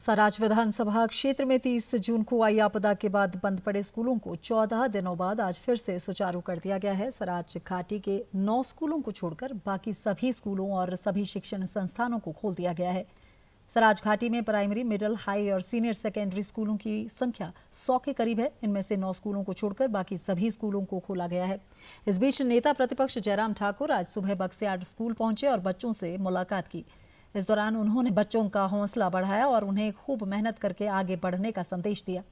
सराज विधानसभा क्षेत्र में 30 जून को आई आपदा के बाद बंद पड़े स्कूलों को 14 दिनों बाद आज फिर से सुचारू कर दिया गया है। सराज घाटी के 9 स्कूलों को छोड़कर बाकी सभी स्कूलों और सभी शिक्षण संस्थानों को खोल दिया गया है। सराज घाटी में प्राइमरी, मिडिल, हाई और सीनियर सेकेंडरी स्कूलों की संख्या 100 के करीब है। इनमें से 9 स्कूलों को छोड़कर बाकी सभी स्कूलों को खोला गया है। इस बीच नेता प्रतिपक्ष जयराम ठाकुर आज सुबह बक्सियाड स्कूल पहुंचे और बच्चों से मुलाकात की। इस दौरान उन्होंने बच्चों का हौसला बढ़ाया और उन्हें खूब मेहनत करके आगे बढ़ने का संदेश दिया।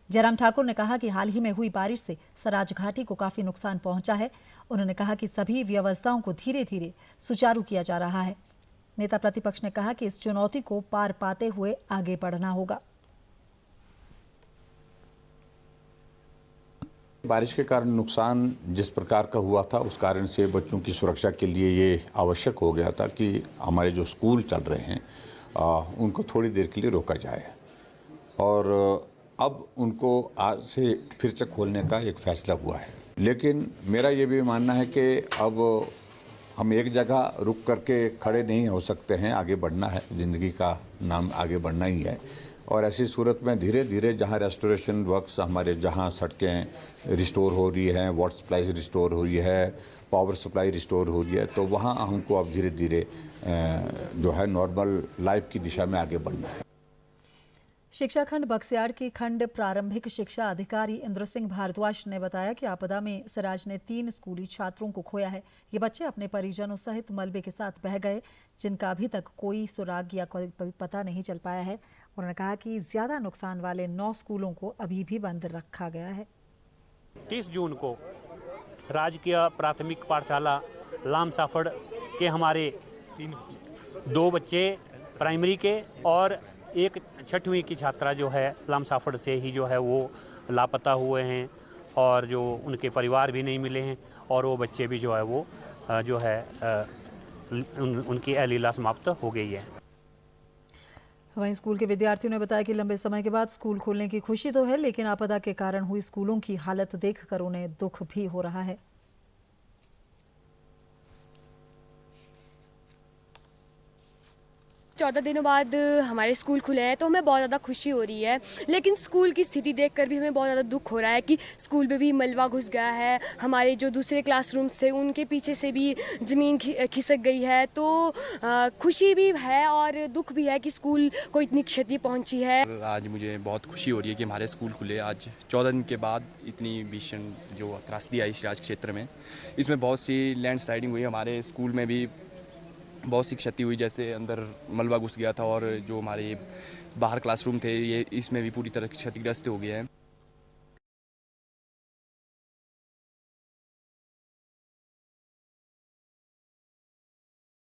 जयराम ठाकुर ने कहा कि हाल ही में हुई बारिश से सराज घाटी को काफी नुकसान पहुंचा है। उन्होंने कहा कि सभी व्यवस्थाओं को धीरे धीरे सुचारू किया जा रहा है। नेता प्रतिपक्ष ने कहा कि इस चुनौती को पार पाते हुए आगे बढ़ना होगा। बारिश के कारण नुकसान जिस प्रकार का हुआ था, उस कारण से बच्चों की सुरक्षा के लिए ये आवश्यक हो गया था कि हमारे जो स्कूल चल रहे हैं उनको थोड़ी देर के लिए रोका जाए और अब उनको आज से फिर से खोलने का एक फैसला हुआ है। लेकिन मेरा ये भी मानना है कि अब हम एक जगह रुक करके खड़े नहीं हो सकते हैं, आगे बढ़ना है। ज़िंदगी का नाम आगे बढ़ना ही है और ऐसी सूरत में धीरे धीरे जहाँ रेस्टोरेशन वर्क्स हमारे, जहाँ सड़कें रिस्टोर हो रही हैं, वाटर सप्लाई रिस्टोर हो रही है, पावर सप्लाई रिस्टोर हो रही है, तो वहाँ हमको अब धीरे धीरे जो है नॉर्मल लाइफ की दिशा में आगे बढ़ना है। शिक्षा खंड बक्सियाड के खंड प्रारंभिक शिक्षा अधिकारी इंद्र सिंह भारद्वाज ने बताया कि आपदा में सराज ने 3 स्कूली छात्रों को खोया है। ये बच्चे अपने परिजनों सहित मलबे के साथ बह गए, जिनका अभी तक कोई सुराग या कोई पता नहीं चल पाया है। उन्होंने कहा कि ज्यादा नुकसान वाले 9 स्कूलों को अभी भी बंद रखा गया है। 30 जून को राजकीय प्राथमिक पाठशाला लामसाफड़ के हमारे 2 बच्चे प्राइमरी के और एक 6वीं की छात्रा जो है लामसाफड़ से ही जो है वो लापता हुए हैं और जो उनके परिवार भी नहीं मिले हैं और वो बच्चे भी जो है वो जो है उनकी अलीला समाप्त हो गई है। वहीं स्कूल के विद्यार्थियों ने बताया कि लंबे समय के बाद स्कूल खोलने की खुशी तो है, लेकिन आपदा के कारण हुई स्कूलों की हालत देखकर उन्हें दुख भी हो रहा है। 14 दिनों बाद हमारे स्कूल खुले हैं तो हमें बहुत ज़्यादा खुशी हो रही है, लेकिन स्कूल की स्थिति देखकर भी हमें बहुत ज़्यादा दुख हो रहा है कि स्कूल में भी मलबा घुस गया है। हमारे जो दूसरे क्लासरूम्स थे उनके पीछे से भी ज़मीन खिसक गई है। तो खुशी भी है और दुख भी है कि स्कूल को इतनी क्षति पहुंची है। आज मुझे बहुत खुशी हो रही है कि हमारे स्कूल खुले आज 14 दिन के बाद। इतनी भीषण जो त्रासदी आई सिराज क्षेत्र में, इसमें बहुत सी लैंडस्लाइडिंग हुई, हमारे स्कूल में भी बहुत सी क्षति हुई, जैसे अंदर मलबा घुस गया था और जो हमारे बाहर क्लासरूम थे ये इसमें भी पूरी तरह क्षतिग्रस्त हो गया है।